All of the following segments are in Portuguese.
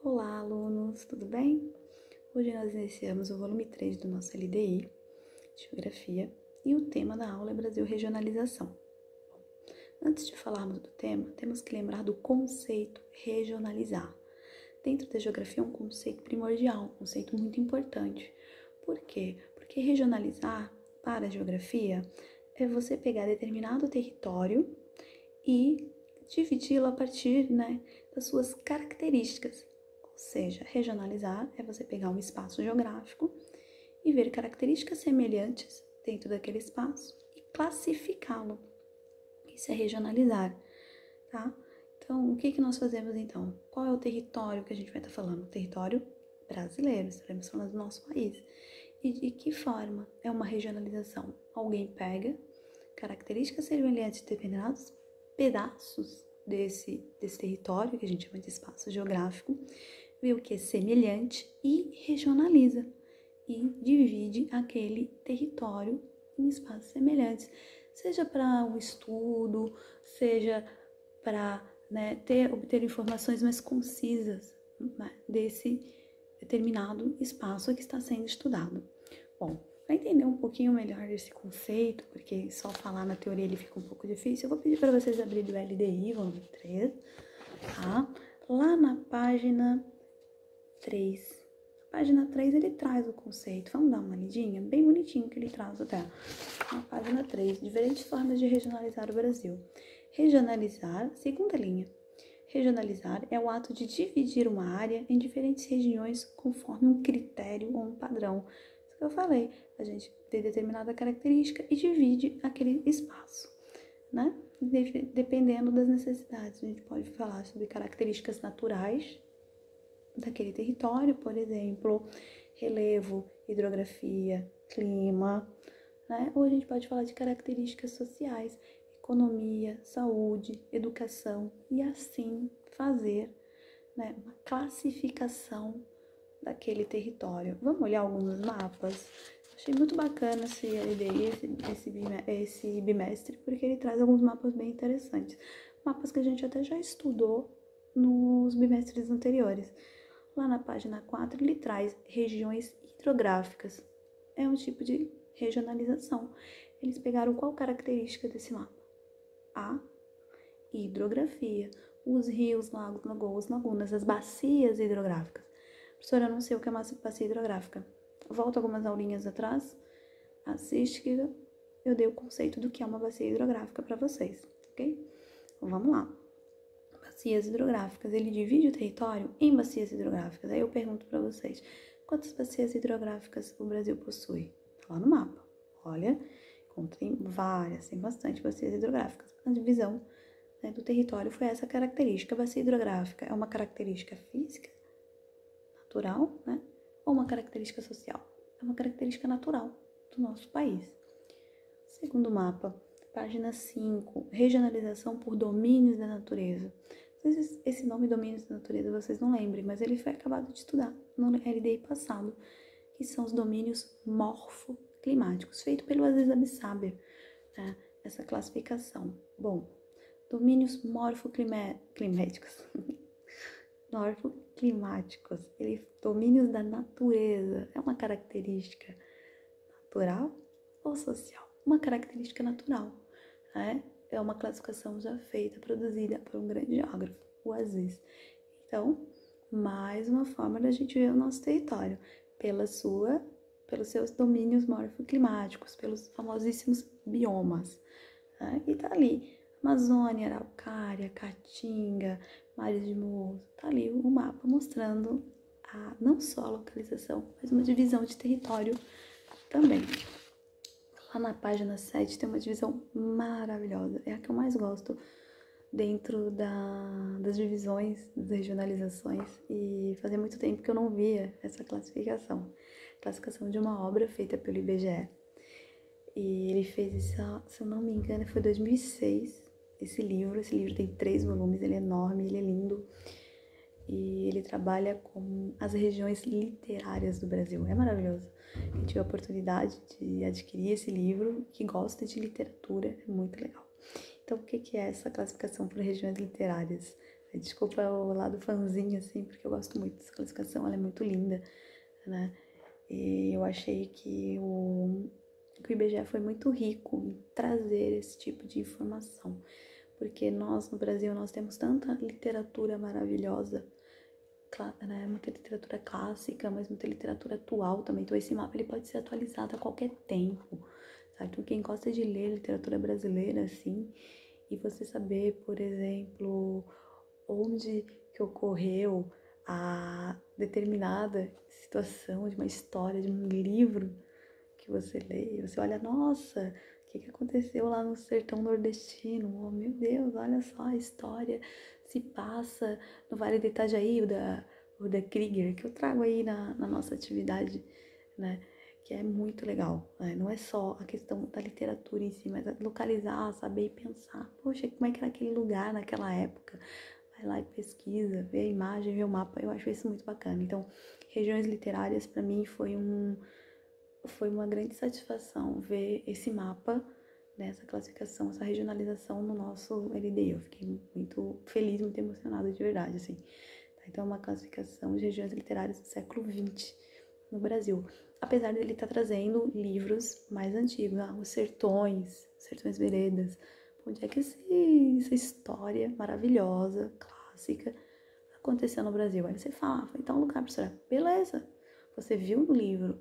Olá, alunos, tudo bem? Hoje nós iniciamos o volume 3 do nosso LDI, Geografia, e o tema da aula é Brasil Regionalização. Antes de falarmos do tema, temos que lembrar do conceito regionalizar. Dentro da geografia é um conceito primordial, um conceito muito importante. Por quê? Porque regionalizar, para a geografia, é você pegar determinado território e dividi-lo a partir, das suas características. Ou seja, regionalizar é você pegar um espaço geográfico e ver características semelhantes dentro daquele espaço e classificá-lo. Isso é regionalizar, tá? Então, o que nós fazemos então? Qual é o território que a gente vai estar falando? O território brasileiro, estaremos falando do nosso país. E de que forma é uma regionalização? Alguém pega características semelhantes de determinados pedaços desse território, que a gente chama de espaço geográfico, vê o que é semelhante e regionaliza. E divide aquele território em espaços semelhantes, seja para um estudo, seja para obter informações mais concisas desse determinado espaço que está sendo estudado. Bom, para entender um pouquinho melhor desse conceito, porque só falar na teoria ele fica um pouco difícil, eu vou pedir para vocês abrirem o LDI, volume 3, tá? Lá na página 3. Na página 3 ele traz o conceito. Vamos dar uma lidinha? Bem bonitinho que ele traz até. Na página 3, diferentes formas de regionalizar o Brasil. Regionalizar, segunda linha. Regionalizar é o ato de dividir uma área em diferentes regiões conforme um critério ou um padrão. Isso que eu falei, a gente tem determinada característica e divide aquele espaço, né? Dependendo das necessidades. A gente pode falar sobre características naturais daquele território, por exemplo, relevo, hidrografia, clima, né? Ou a gente pode falar de características sociais, economia, saúde, educação, e assim fazer uma classificação daquele território. Vamos olhar alguns mapas? Achei muito bacana esse LDI, esse bimestre, porque ele traz alguns mapas bem interessantes. Mapas que a gente até já estudou nos bimestres anteriores. Lá na página 4 ele traz regiões hidrográficas. É um tipo de regionalização. Eles pegaram qual característica desse mapa? A hidrografia. Os rios, lagos, lagoas, lagunas, as bacias hidrográficas. Professora, eu não sei o que é uma bacia hidrográfica. Volto algumas aulinhas atrás. Assiste que eu dei o conceito do que é uma bacia hidrográfica para vocês, ok? Então, vamos lá. Bacias hidrográficas. Ele divide o território em bacias hidrográficas. Aí eu pergunto para vocês, quantas bacias hidrográficas o Brasil possui? Tá lá no mapa. Olha, encontrei várias, tem bastante bacias hidrográficas. A divisão do território foi essa característica. A bacia hidrográfica é uma característica física, natural, ou uma característica social? É uma característica natural do nosso país. Segundo mapa, página 5, regionalização por domínios da natureza. Esse nome domínios da natureza vocês não lembrem, mas ele foi acabado de estudar no LDI passado, que são os domínios morfoclimáticos, feito pelo Aziz Absaber, essa classificação. Bom, domínios morfoclimáticos, domínios da natureza, é uma característica natural ou social? Uma característica natural, é uma classificação já feita, produzida por um grande geógrafo, o Aziz. Então, mais uma forma da gente ver o nosso território, pelos seus domínios morfoclimáticos, pelos famosíssimos biomas. E tá ali, Amazônia, Araucária, Caatinga, Mares de Morro, tá ali o mapa mostrando não só a localização, mas uma divisão de território também. Lá na página 7 tem uma divisão maravilhosa, é a que eu mais gosto dentro das divisões, das regionalizações, e fazia muito tempo que eu não via essa classificação de uma obra feita pelo IBGE. E ele fez isso, se eu não me engano, foi 2006, esse livro tem 3 volumes, ele é enorme, ele é lindo, e ele trabalha com as regiões literárias do Brasil, é maravilhoso. Quem tiver a oportunidade de adquirir esse livro, que gosta de literatura, é muito legal. Então, o que é essa classificação por regiões literárias? Desculpa o lado fãzinho, assim, porque eu gosto muito dessa classificação, ela é muito linda, né? E eu achei que o IBGE foi muito rico em trazer esse tipo de informação, porque nós, no Brasil, nós temos tanta literatura maravilhosa, né? Muita literatura clássica, mas muita literatura atual também. Então, esse mapa ele pode ser atualizado a qualquer tempo, tá? Então, quem gosta de ler literatura brasileira, assim, e você saber, por exemplo, onde que ocorreu a determinada situação de uma história, de um livro que você lê, e você olha, nossa, o que aconteceu lá no sertão nordestino? Oh, meu Deus, olha só a história se passa no Vale do Itajaí, o da Krieger, que eu trago aí na nossa atividade, né? Que é muito legal, né? Não é só a questão da literatura em si, mas localizar, saber e pensar, poxa, como é que era aquele lugar naquela época? Vai lá e pesquisa, vê a imagem, vê o mapa, eu acho isso muito bacana. Então, regiões literárias para mim foi uma grande satisfação ver esse mapa, né, essa classificação, essa regionalização no nosso LDI. Eu fiquei muito feliz, muito emocionada de verdade, assim. Então, é uma classificação de regiões literárias do século XX no Brasil. Apesar dele estar trazendo livros mais antigos, os Sertões Veredas. Onde é que essa história maravilhosa, clássica, aconteceu no Brasil? Aí você fala, foi em tal lugar, professora. Beleza, você viu no livro,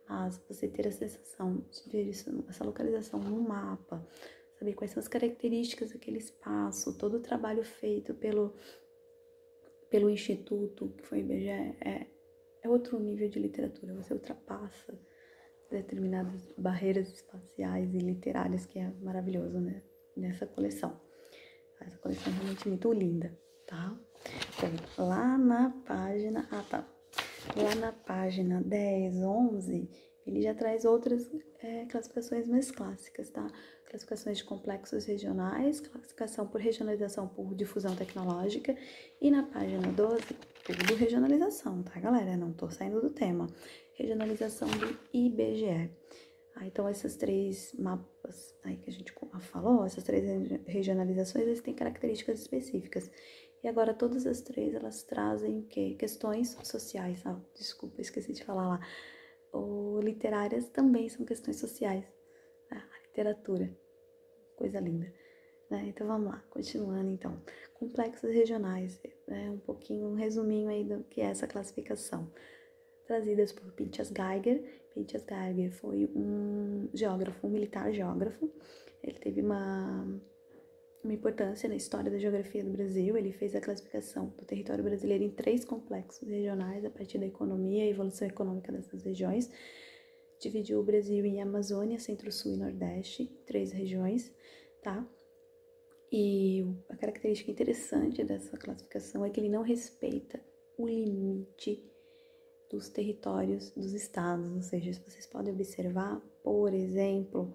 mas você ter a sensação de ver isso, essa localização no mapa, saber quais são as características daquele espaço, todo o trabalho feito pelo Instituto, que foi o IBGE, é outro nível de literatura. Você ultrapassa determinadas barreiras espaciais e literárias, que é maravilhoso, né? Nessa coleção. Essa coleção é realmente muito linda, tá? Então, lá na página... Lá na página 10, 11, ele já traz outras classificações mais clássicas, tá? Classificações de complexos regionais, classificação por regionalização por difusão tecnológica. E na página 12, tudo regionalização, tá, galera? Não tô saindo do tema. Regionalização do IBGE. Então, esses três mapas aí que a gente falou, essas três regionalizações, eles têm características específicas. E agora, todas as três, elas trazem o quê? Questões sociais. Desculpa, esqueci de falar lá. Literárias também são questões sociais. A literatura, coisa linda. Né? Então, vamos lá, continuando, então. Complexos regionais, um resuminho aí do que é essa classificação. Trazidas por Pinchas Geiger. Pinchas Geiger foi um geógrafo, um militar geógrafo. Ele teve uma importância na história da geografia do Brasil. Ele fez a classificação do território brasileiro em 3 complexos regionais a partir da economia e evolução econômica dessas regiões. Dividiu o Brasil em Amazônia, Centro-Sul e Nordeste, 3 regiões, tá? E a característica interessante dessa classificação é que ele não respeita o limite dos territórios dos estados, ou seja, vocês podem observar, por exemplo,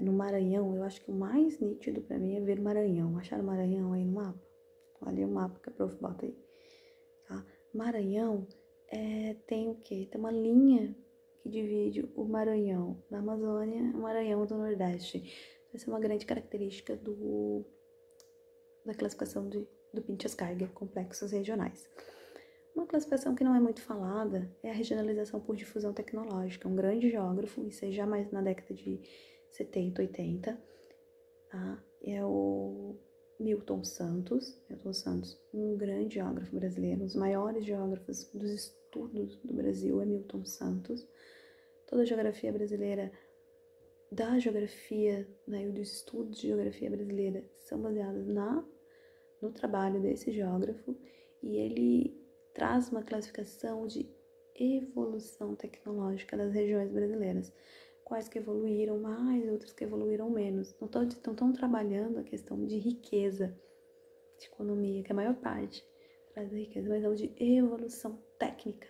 no Maranhão, eu acho que o mais nítido para mim é ver Maranhão. Acharam Maranhão aí no mapa? Olha o mapa que a prof bota aí. Tá? Maranhão tem o quê? Tem uma linha que divide o Maranhão da Amazônia e o Maranhão do Nordeste. Essa é uma grande característica da classificação do Pinchas Geiger, complexos regionais. Uma classificação que não é muito falada é a regionalização por difusão tecnológica. Um grande geógrafo, isso aí já mais na década de 70, 80, tá? É o Milton Santos. Milton Santos, um grande geógrafo brasileiro, um dos maiores geógrafos dos estudos do Brasil é Milton Santos. Toda a geografia brasileira, da geografia, né, e dos estudos de geografia brasileira são baseados no trabalho desse geógrafo, e ele traz uma classificação de evolução tecnológica das regiões brasileiras. Quais que evoluíram mais, outras que evoluíram menos. Não estão trabalhando a questão de riqueza, de economia, que é a maior parte traz a riqueza, mas não de evolução técnica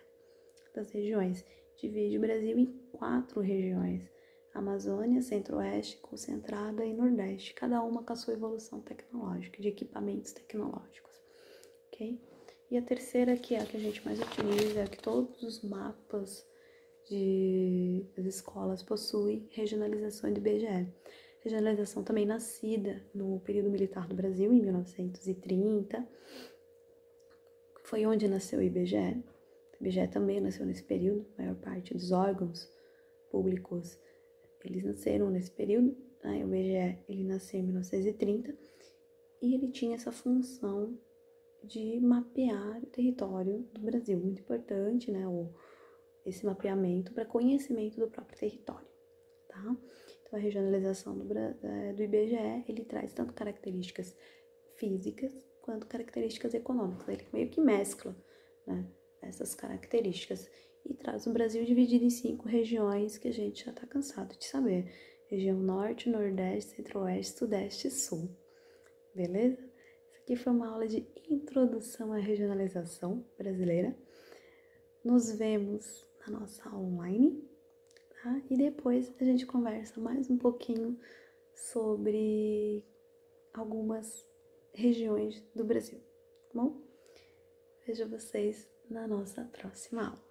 das regiões. Divide o Brasil em 4 regiões: Amazônia, Centro-Oeste, Concentrada e Nordeste, cada uma com a sua evolução tecnológica, de equipamentos tecnológicos, ok? E a terceira, que é a que a gente mais utiliza, é que todos os mapas das escolas possuem regionalização do IBGE. Regionalização também nascida no período militar do Brasil, em 1930, foi onde nasceu o IBGE. O IBGE também nasceu nesse período, a maior parte dos órgãos públicos, eles nasceram nesse período. O IBGE, ele nasceu em 1930 e ele tinha essa função de mapear o território do Brasil, muito importante, né, esse mapeamento para conhecimento do próprio território, tá? Então, a regionalização do IBGE, ele traz tanto características físicas quanto características econômicas. Ele meio que mescla, né, essas características e traz o Brasil dividido em 5 regiões que a gente já está cansado de saber. Região Norte, Nordeste, Centro-Oeste, Sudeste e Sul. Beleza? Isso aqui foi uma aula de introdução à regionalização brasileira. Nos vemos na nossa aula online, tá? E depois a gente conversa mais um pouquinho sobre algumas regiões do Brasil, tá bom? Vejo vocês na nossa próxima aula.